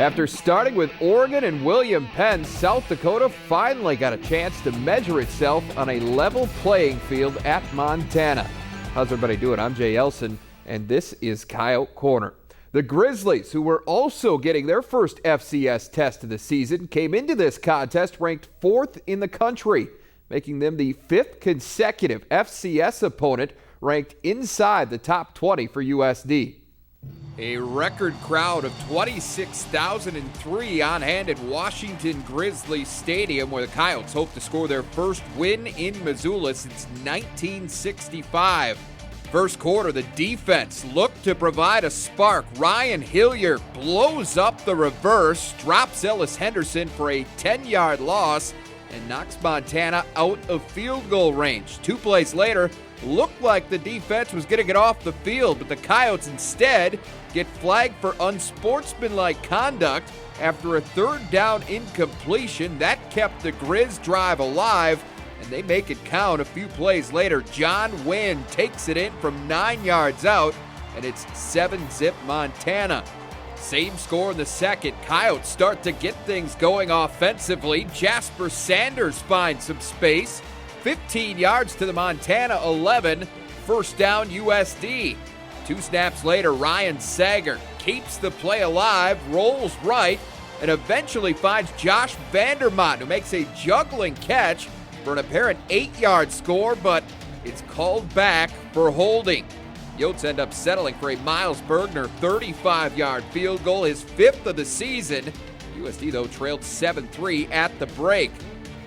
After starting with Oregon and William Penn, South Dakota finally got a chance to measure itself on a level playing field at Montana. How's everybody doing? I'm Jay Elsen, and this is Coyote Corner. The Grizzlies, who were also getting their first FCS test of the season, came into this contest ranked 4th in the country, making them the 5th consecutive FCS opponent ranked inside the top 20 for USD. A record crowd of 26,003 on hand at Washington Grizzlies Stadium, where the Coyotes hope to score their first win in Missoula since 1965. First quarter, the defense looked to provide a spark. Ryan Hillier blows up the reverse, drops Ellis Henderson for a 10-yard loss, and knocks Montana out of field goal range. 2 plays later, looked like the defense was going to get off the field, but the Coyotes instead get flagged for unsportsmanlike conduct after a 3rd down incompletion. That kept the Grizz drive alive, and they make it count. A few plays later, John Wynn takes it in from 9 yards out, and it's 7-zip Montana. Same score in the second. Coyotes start to get things going offensively. Jasper Sanders finds some space. 15 yards to the Montana 11. First down USD. 2 snaps later, Ryan Sager keeps the play alive, rolls right, and eventually finds Josh Vandermont, who makes a juggling catch for an apparent 8-yard score, but it's called back for holding. Yotes end up settling for a Miles Bergner 35-yard field goal, his 5th of the season. USD, though, trailed 7-3 at the break.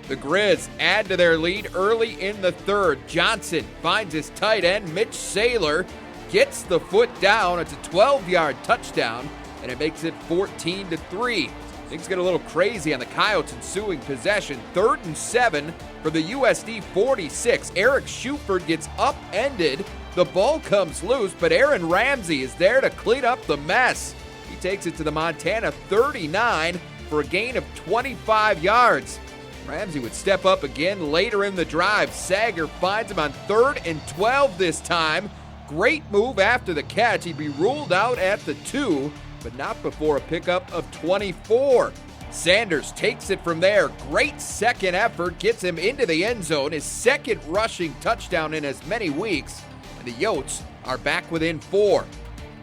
The Grizz add to their lead early in the 3rd. Johnson finds his tight end, Mitch Saylor, gets the foot down. It's a 12-yard touchdown, and it makes it 14-3. Things get a little crazy on the Coyotes' ensuing possession. 3rd and 7 for the USD 46. Eric Shuford gets upended. The ball comes loose, but Aaron Ramsey is there to clean up the mess. He takes it to the Montana 39 for a gain of 25 yards. Ramsey would step up again later in the drive. Sager finds him on 3rd and 12 this time. Great move after the catch. He'd be ruled out at the 2, but not before a pickup of 24. Sanders takes it from there. Great second effort, gets him into the end zone. His 2nd rushing touchdown in as many weeks. And the Yotes are back within 4.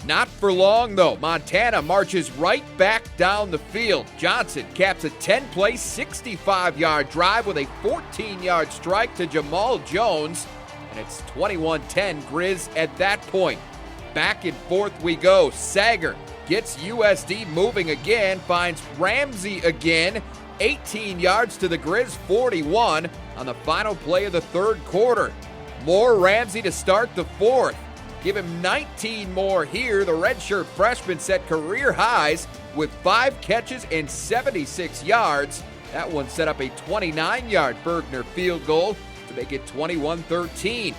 Not for long, though. Montana marches right back down the field. Johnson caps a 10-play, 65-yard drive with a 14-yard strike to Jamal Jones, and it's 21-10 Grizz at that point. Back and forth we go. Sager gets USD moving again, finds Ramsey again, 18 yards to the Grizz 41 on the final play of the 3rd quarter. More Ramsey to start the 4th. Give him 19 more here. The redshirt freshman set career highs with 5 catches and 76 yards. That one set up a 29-yard Bergner field goal to make it 21-13.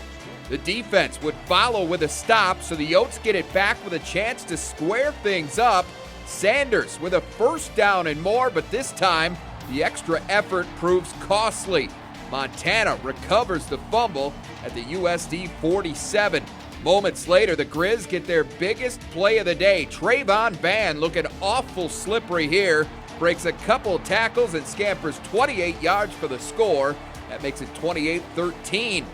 The defense would follow with a stop, so the Yotes get it back with a chance to square things up. Sanders with a 1st down and more, but this time the extra effort proves costly. Montana recovers the fumble at the USD 47. Moments later, the Grizz get their biggest play of the day. Trayvon Van, looking awful slippery here, breaks a couple tackles and scampers 28 yards for the score. That makes it 28-13.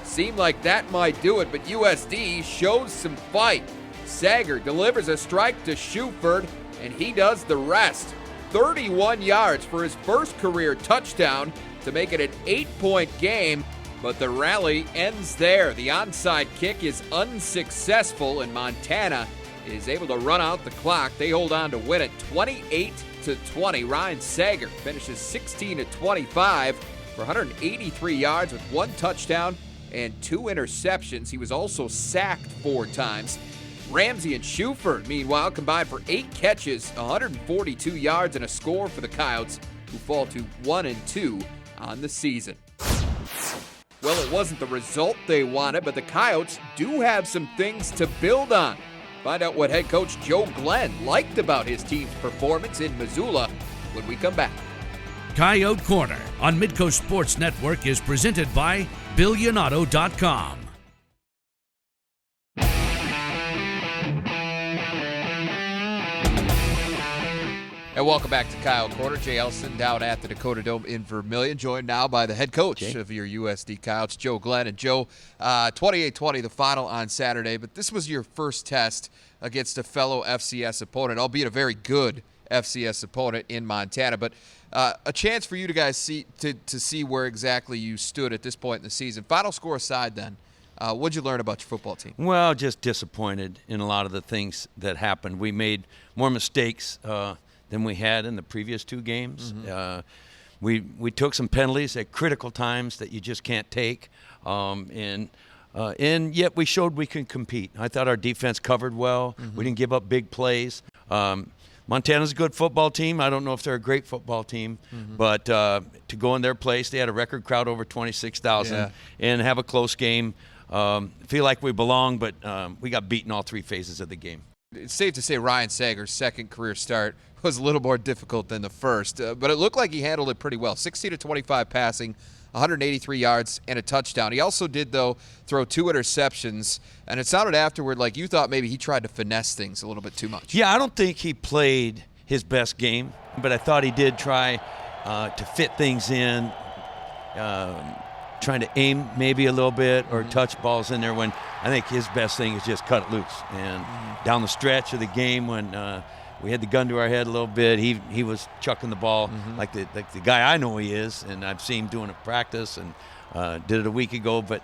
Seemed like that might do it, but USD shows some fight. Sager delivers a strike to Shuford, and he does the rest. 31 yards for his first career touchdown to make it an 8-point game. But the rally ends there. The onside kick is unsuccessful, and Montana is able to run out the clock. They hold on to win it 28-20. Ryan Sager finishes 16-25 for 183 yards with 1 touchdown and 2 interceptions. He was also sacked 4 times. Ramsey and Shuford, meanwhile, combined for 8 catches, 142 yards, and a score for the Coyotes, who fall to 1-2 on the season. Well, it wasn't the result they wanted, but the Coyotes do have some things to build on. Find out what head coach Joe Glenn liked about his team's performance in Missoula when we come back. Coyote Corner on Midco Sports Network is presented by Billionauto.com. And welcome back to Coyote Corner. Jay Elsen down at the Dakota Dome in Vermillion, joined now by the head coach of your USD Coyotes, Joe Glenn. And Joe, 28-20, the final on Saturday, but this was your first test against a fellow FCS opponent, albeit a very good FCS opponent in Montana. But a chance for you to guys see where exactly you stood at this point in the season. Final score aside then, what'd you learn about your football team? Well, just disappointed in a lot of the things that happened. We made more mistakes than we had in the previous two games. Mm-hmm. We took some penalties at critical times that you just can't take, and yet we showed we can compete. I thought our defense covered well. Mm-hmm. We didn't give up big plays. Montana's a good football team. I don't know if they're a great football team, but to go in their place, they had a record crowd over 26,000 and have a close game. Feel like we belong, but we got beaten all three phases of the game. It's safe to say Ryan Sager's second career start was a little more difficult than the first, but it looked like he handled it pretty well. 60-25 passing, 183 yards, and a touchdown. He also did, though, throw 2 interceptions, and it sounded afterward like you thought maybe he tried to finesse things a little bit too much. Yeah, I don't think he played his best game, but I thought he did try to fit things in, trying to aim maybe a little bit or touch balls in there when I think his best thing is just cut it loose. And down the stretch of the game when we had the gun to our head a little bit, he was chucking the ball like the guy I know he is, and I've seen him doing it in practice and did it a week ago, but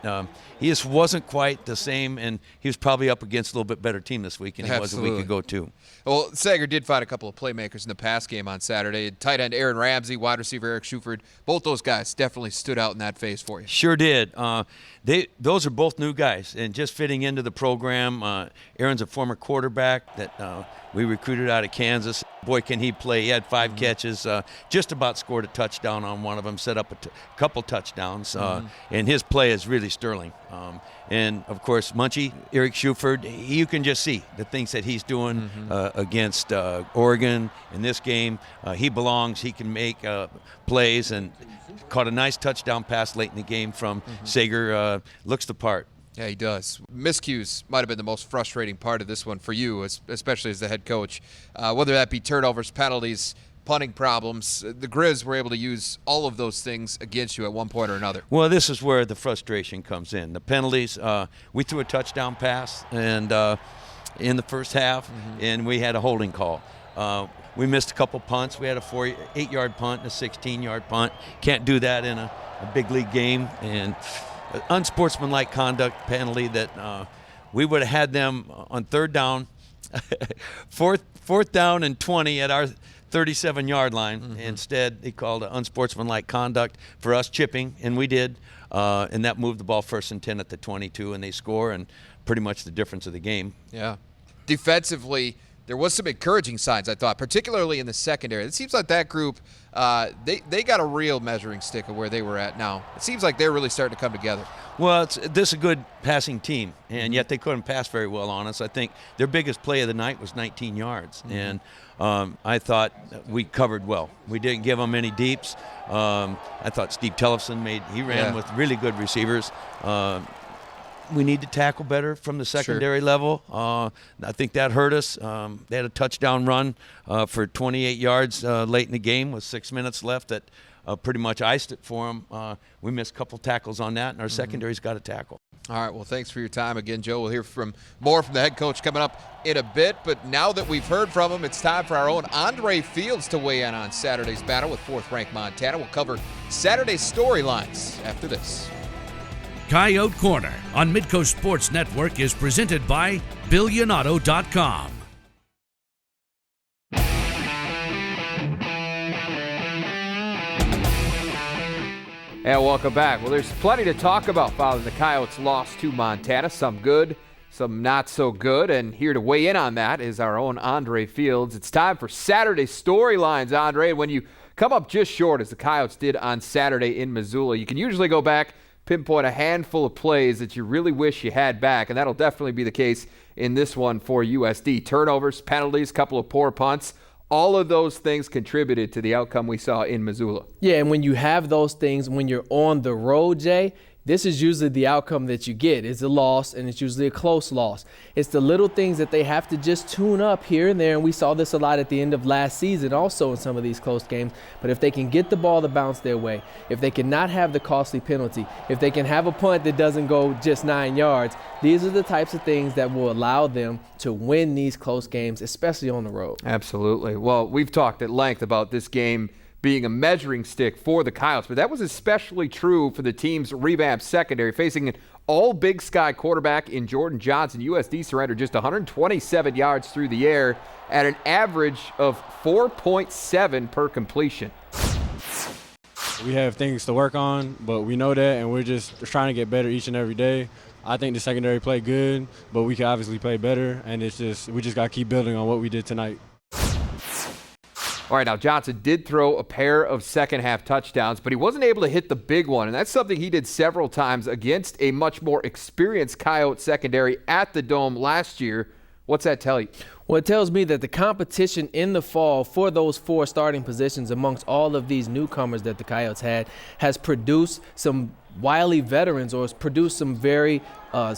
he just wasn't quite the same, and he was probably up against a little bit better team this week than he was a week ago too. Well, Sager did find a couple of playmakers in the pass game on Saturday. Tight end Aaron Ramsey, wide receiver Eric Schuford, both those guys definitely stood out in that phase for you. Sure did. Those are both new guys and just fitting into the program. Aaron's a former quarterback that we recruited out of Kansas. Boy, can he play. He had 5 catches, just about scored a touchdown on one of them, set up a couple touchdowns, and his play is really sterling. And, of course, Munchie, Eric Schuford, you can just see the things that he's doing against Oregon in this game. He belongs. He can make plays, and caught a nice touchdown pass late in the game from Sager. Looks the part. Yeah, he does. Miscues might have been the most frustrating part of this one for you, especially as the head coach. Whether that be turnovers, penalties, punting problems, the Grizz were able to use all of those things against you at one point or another. Well, this is where the frustration comes in. The penalties, we threw a touchdown pass and in the first half, and we had a holding call. We missed a couple punts. We had a 8-yard punt and a 16-yard punt. Can't do that in a big league game. And unsportsmanlike conduct penalty that we would have had them on third down, fourth down and 20 at our 37-yard line. Instead, they called it unsportsmanlike conduct for us chipping, and we did. And that moved the ball 1st and 10 at the 22, and they score, and pretty much the difference of the game. Yeah. Defensively, there was some encouraging signs, I thought, particularly in the secondary. It seems like that group, they got a real measuring stick of where they were at now. It seems like they're really starting to come together. Well, this is a good passing team, and yet they couldn't pass very well on us. I think their biggest play of the night was 19 yards, and I thought we covered well. We didn't give them any deeps. I thought Steve Tellefson ran with really good receivers. We need to tackle better from the secondary level. I think that hurt us. They had a touchdown run for 28 yards late in the game with 6 minutes left that pretty much iced it for them. We missed a couple tackles on that, and our secondary's got to tackle. All right, well, thanks for your time again, Joe. We'll hear more from the head coach coming up in a bit, but now that we've heard from him, it's time for our own Andre Fields to weigh in on Saturday's battle with 4th-ranked Montana. We'll cover Saturday's storylines after this. Coyote Corner on Midco Sports Network is presented by BillionAuto.com. And welcome back. Well, there's plenty to talk about following the Coyotes' loss to Montana. Some good, some not so good. And here to weigh in on that is our own Andre Fields. It's time for Saturday's storylines, Andre. When you come up just short, as the Coyotes did on Saturday in Missoula, you can usually go back, pinpoint a handful of plays that you really wish you had back, and that'll definitely be the case in this one for USD. Turnovers, penalties, couple of poor punts. All of those things contributed to the outcome we saw in Missoula. Yeah, and when you have those things, when you're on the road, Jay, this is usually the outcome that you get. It's a loss, and it's usually a close loss. It's the little things that they have to just tune up here and there, and we saw this a lot at the end of last season also in some of these close games. But if they can get the ball to bounce their way, if they can not have the costly penalty, if they can have a punt that doesn't go just 9 yards, these are the types of things that will allow them to win these close games, especially on the road. Absolutely. Well, we've talked at length about this game being a measuring stick for the Coyotes, but that was especially true for the team's revamped secondary, facing an all-Big Sky quarterback in Jordan Johnson. USD surrendered just 127 yards through the air at an average of 4.7 per completion. We have things to work on, but we know that, and we're just trying to get better each and every day. I think the secondary played good, but we can obviously play better, and we just got to keep building on what we did tonight. All right, now Johnson did throw a pair of second-half touchdowns, but he wasn't able to hit the big one, and that's something he did several times against a much more experienced Coyote secondary at the Dome last year. What's that tell you? Well, it tells me that the competition in the fall for those 4 starting positions amongst all of these newcomers that the Coyotes had has produced some wily veterans, or has produced some very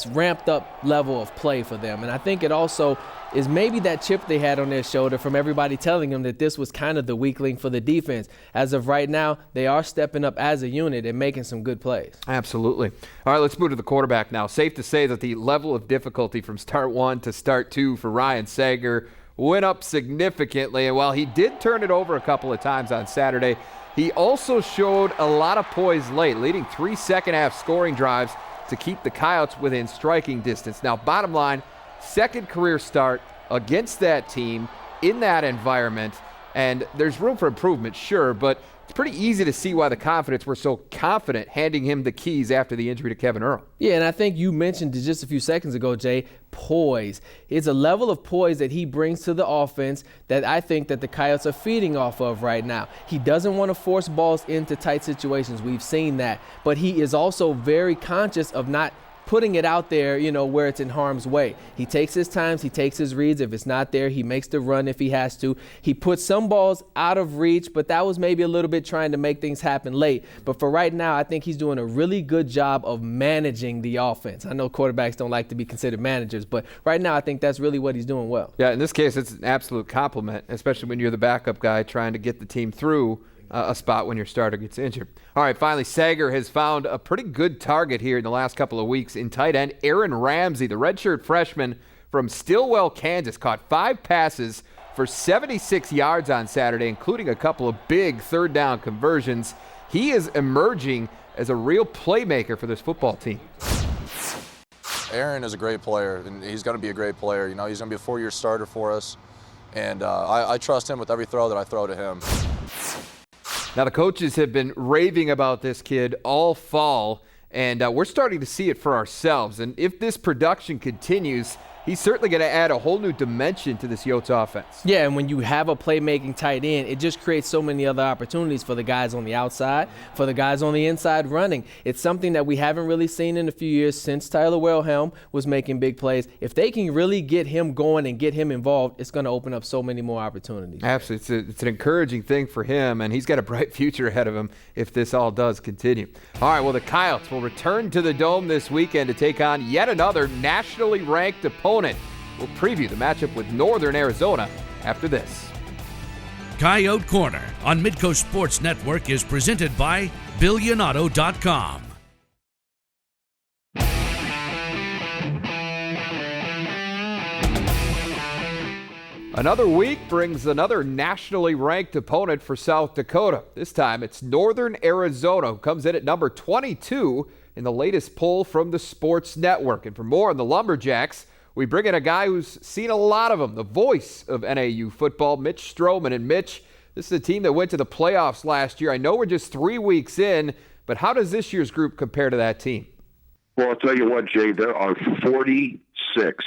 ramped up level of play for them. And I think it also is maybe that chip they had on their shoulder from everybody telling them that this was kind of the weak link for the defense. As of right now, they are stepping up as a unit and making some good plays. Absolutely. All right, let's move to the quarterback now. Safe to say that the level of difficulty from start 1 to start 2 for Ryan Sager went up significantly. And while he did turn it over a couple of times on Saturday, he also showed a lot of poise late, leading 3 second-half scoring drives to keep the Coyotes within striking distance. Now, bottom line, second career start against that team in that environment, and there's room for improvement, sure, but it's pretty easy to see why the confidence were so confident handing him the keys after the injury to Kevin Earl. Yeah, and I think you mentioned it just a few seconds ago, Jay, poise. It's a level of poise that he brings to the offense that I think that the Coyotes are feeding off of right now. He doesn't want to force balls into tight situations. We've seen that. But he is also very conscious of not putting it out there, where it's in harm's way. He takes his times, he takes his reads. If it's not there, he makes the run if he has to. He puts some balls out of reach, but that was maybe a little bit trying to make things happen late. But for right now, I think he's doing a really good job of managing the offense. I know quarterbacks don't like to be considered managers, but right now I think that's really what he's doing well. Yeah, in this case, it's an absolute compliment, especially when you're the backup guy trying to get the team through a spot when your starter gets injured. All right, finally, Sager has found a pretty good target here in the last couple of weeks in tight end. Aaron Ramsey, the redshirt freshman from Stillwell, Kansas, caught 5 passes for 76 yards on Saturday, including a couple of big third down conversions. He is emerging as a real playmaker for this football team. Aaron is a great player, and he's going to be a great player. He's going to be a 4-year starter for us, and I trust him with every throw that I throw to him. Now, the coaches have been raving about this kid all fall, and we're starting to see it for ourselves. And if this production continues, he's certainly going to add a whole new dimension to this Yotes offense. Yeah, and when you have a playmaking tight end, it just creates so many other opportunities for the guys on the outside, for the guys on the inside running. It's something that we haven't really seen in a few years since Tyler Wilhelm was making big plays. If they can really get him going and get him involved, it's going to open up so many more opportunities. Absolutely. It's an encouraging thing for him, and he's got a bright future ahead of him if this all does continue. All right, well, the Coyotes will return to the Dome this weekend to take on yet another nationally ranked opponent. We'll preview the matchup with Northern Arizona after this. Coyote Corner on Midco Sports Network is presented by BillionAuto.com. Another week brings another nationally ranked opponent for South Dakota. This time it's Northern Arizona, who comes in at number 22 in the latest poll from the Sports Network. And for more on the Lumberjacks, we bring in a guy who's seen a lot of them, the voice of NAU football, Mitch Stroman. And Mitch, this is a team that went to the playoffs last year. I know we're just 3 weeks in, but how does this year's group compare to that team? Well, I'll tell you what, Jay, there are 46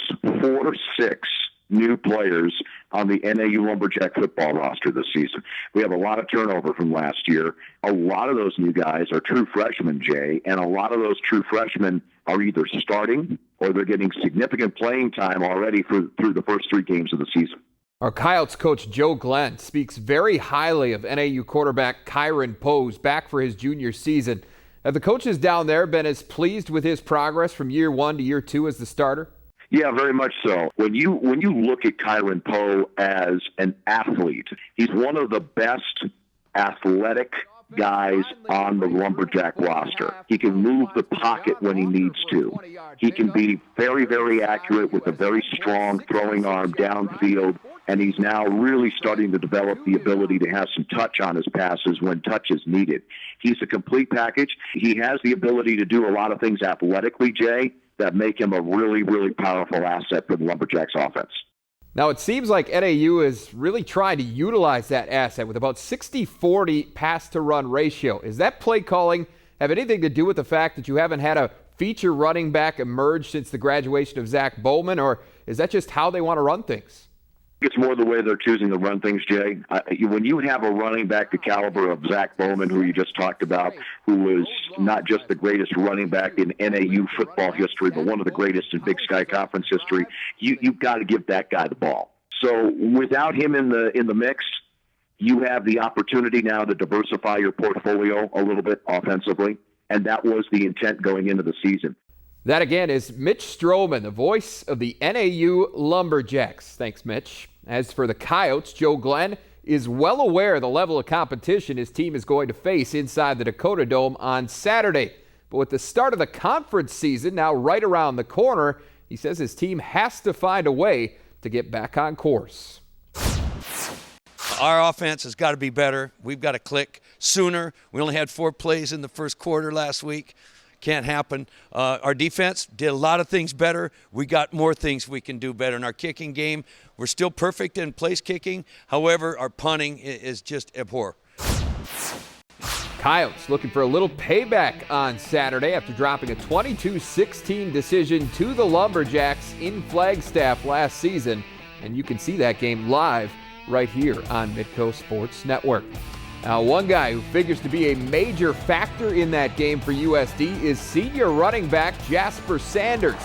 new players on the NAU Lumberjack football roster this season. We have a lot of turnover from last year. A lot of those new guys are true freshmen, Jay, and a lot of those true freshmen are either starting or they're getting significant playing time already through the first 3 games of the season. Our Coyotes coach Joe Glenn speaks very highly of NAU quarterback Kyron Pose, back for his junior season. Have the coaches down there been as pleased with his progress from year 1 to year 2 as the starter? Yeah, very much so. When you look at Kyron Poe as an athlete, he's one of the best athletic guys on the Lumberjack roster. He can move the pocket when he needs to. He can be very, very accurate with a very strong throwing arm downfield, and he's now really starting to develop the ability to have some touch on his passes when touch is needed. He's a complete package. He has the ability to do a lot of things athletically, Jay, that make him a really, really powerful asset for the Lumberjacks offense. Now, it seems like NAU is really trying to utilize that asset with about 60-40 pass-to-run ratio. Is that play calling have anything to do with the fact that you haven't had a feature running back emerge since the graduation of Zach Bowman, or is that just how they want to run things? It's more the way they're choosing to run things, Jay. When you have a running back the caliber of Zach Bowman, who you just talked about, who was not just the greatest running back in NAU football history, but one of the greatest in Big Sky Conference history, you've got to give that guy the ball. So without him in the mix, you have the opportunity now to diversify your portfolio a little bit offensively, and that was the intent going into the season. That again is Mitch Stroman, the voice of the NAU Lumberjacks. Thanks, Mitch. As for the Coyotes, Joe Glenn is well aware of the level of competition his team is going to face inside the Dakota Dome on Saturday. But with the start of the conference season now right around the corner, he says his team has to find a way to get back on course. Our offense has got to be better. We've got to click sooner. We only had 4 plays in the first quarter last week. Can't happen. Our defense did a lot of things better. We got more things we can do better in our kicking game. We're still perfect in place kicking. However, our punting is just abhor. Coyotes looking for a little payback on Saturday after dropping a 22-16 decision to the Lumberjacks in Flagstaff last season. And you can see that game live right here on Midco Sports Network. Now, one guy who figures to be a major factor in that game for USD is senior running back Jasper Sanders.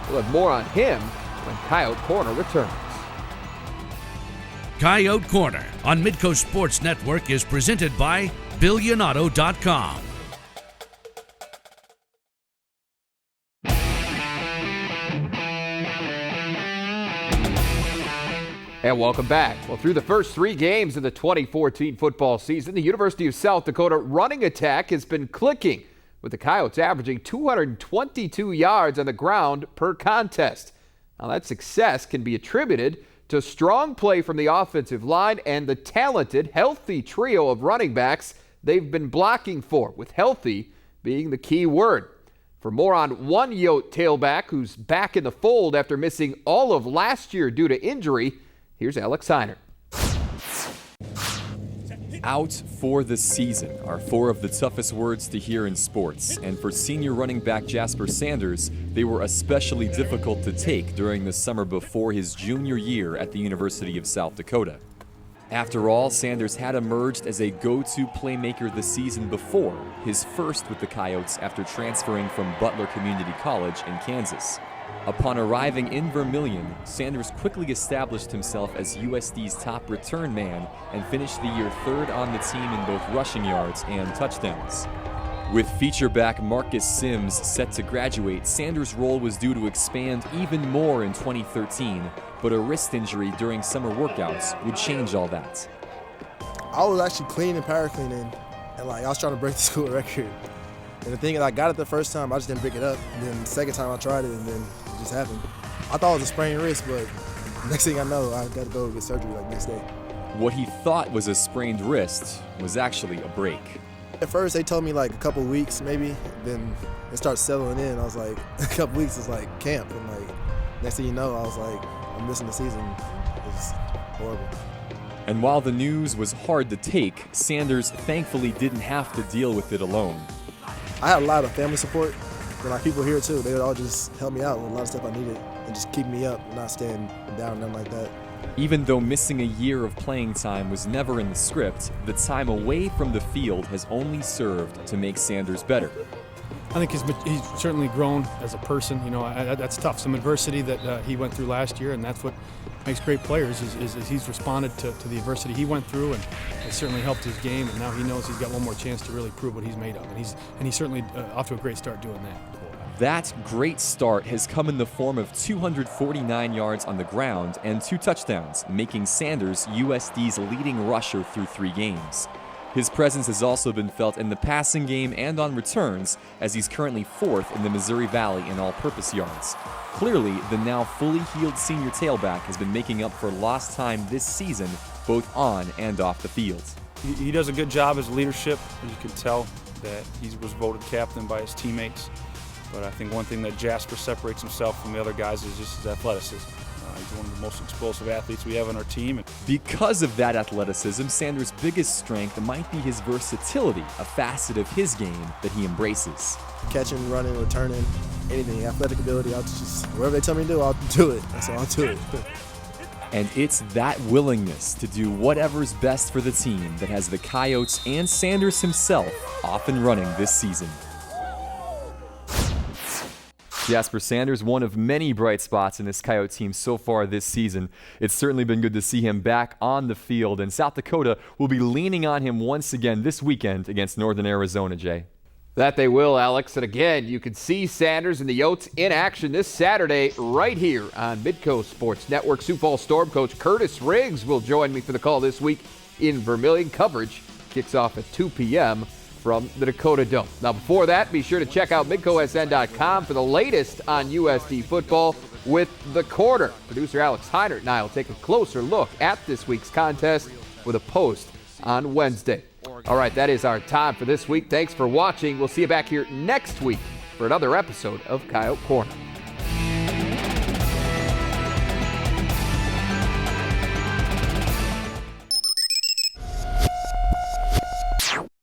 We'll have more on him when Coyote Corner returns. Coyote Corner on Midco Sports Network is presented by BillionAuto.com. And welcome back. Well, through the first 3 games of the 2014 football season, the University of South Dakota running attack has been clicking, with the Coyotes averaging 222 yards on the ground per contest. Now, that success can be attributed to strong play from the offensive line and the talented, healthy trio of running backs they've been blocking for, with healthy being the key word. For more on one Yote tailback who's back in the fold after missing all of last year due to injury, here's Alex Heinert. Out for the season are 4 of the toughest words to hear in sports, and for senior running back Jasper Sanders, they were especially difficult to take during the summer before his junior year at the University of South Dakota. After all, Sanders had emerged as a go-to playmaker the season before, his first with the Coyotes after transferring from Butler Community College in Kansas. Upon arriving in Vermillion, Sanders quickly established himself as USD's top return man and finished the year 3rd on the team in both rushing yards and touchdowns. With feature back Marcus Sims set to graduate, Sanders' role was due to expand even more in 2013, but a wrist injury during summer workouts would change all that. I was actually cleaning, power cleaning, and I was trying to break the school record. And the thing is, I got it the first time, I just didn't pick it up. And then the second time I tried it, and then it just happened. I thought it was a sprained wrist, but next thing I know, I got to go get surgery next day. What he thought was a sprained wrist was actually a break. At first, they told me a couple weeks maybe. Then it started settling in. I was like, a couple weeks is like camp. And next thing you know, I was like, I'm missing the season. It's horrible. And while the news was hard to take, Sanders thankfully didn't have to deal with it alone. I had a lot of family support, and people here too. They would all just help me out with a lot of stuff I needed and just keep me up, not staying down, nothing like that. Even though missing a year of playing time was never in the script, the time away from the field has only served to make Sanders better. I think he's certainly grown as a person. That's tough. Some adversity that he went through last year, and that's what makes great players is he's responded to the adversity he went through, and it certainly helped his game, and now he knows he's got one more chance to really prove what he's made of, and he's certainly off to a great start doing that. That great start has come in the form of 249 yards on the ground and 2 touchdowns, making Sanders USD's leading rusher through 3 games. His presence has also been felt in the passing game and on returns, as he's currently 4th in the Missouri Valley in all-purpose yards. Clearly, the now fully healed senior tailback has been making up for lost time this season, both on and off the field. He does a good job as leadership. You can tell that he was voted captain by his teammates. But I think one thing that Jasper separates himself from the other guys is just his athleticism. He's one of the most explosive athletes we have on our team. Because of that athleticism, Sanders' biggest strength might be his versatility, a facet of his game that he embraces. Catching, running, returning, anything, athletic ability, I'll just, whatever they tell me to do, I'll do it. That's all I'll do it. And it's that willingness to do whatever's best for the team that has the Coyotes and Sanders himself off and running this season. Jasper Sanders, one of many bright spots in this Coyote team so far this season. It's certainly been good to see him back on the field, and South Dakota will be leaning on him once again this weekend against Northern Arizona, Jay. That they will, Alex. And again, you can see Sanders and the Yotes in action this Saturday right here on Midco Sports Network. Sioux Falls Storm coach Curtis Riggs will join me for the call this week in Vermillion. Coverage kicks off at 2 p.m. from the Dakota Dome. Now, before that, be sure to check out MidcoSN.com for the latest on USD football with The Corner. Producer Alex Heinert and I will take a closer look at this week's contest with a post on Wednesday. All right, that is our time for this week. Thanks for watching. We'll see you back here next week for another episode of Coyote Corner.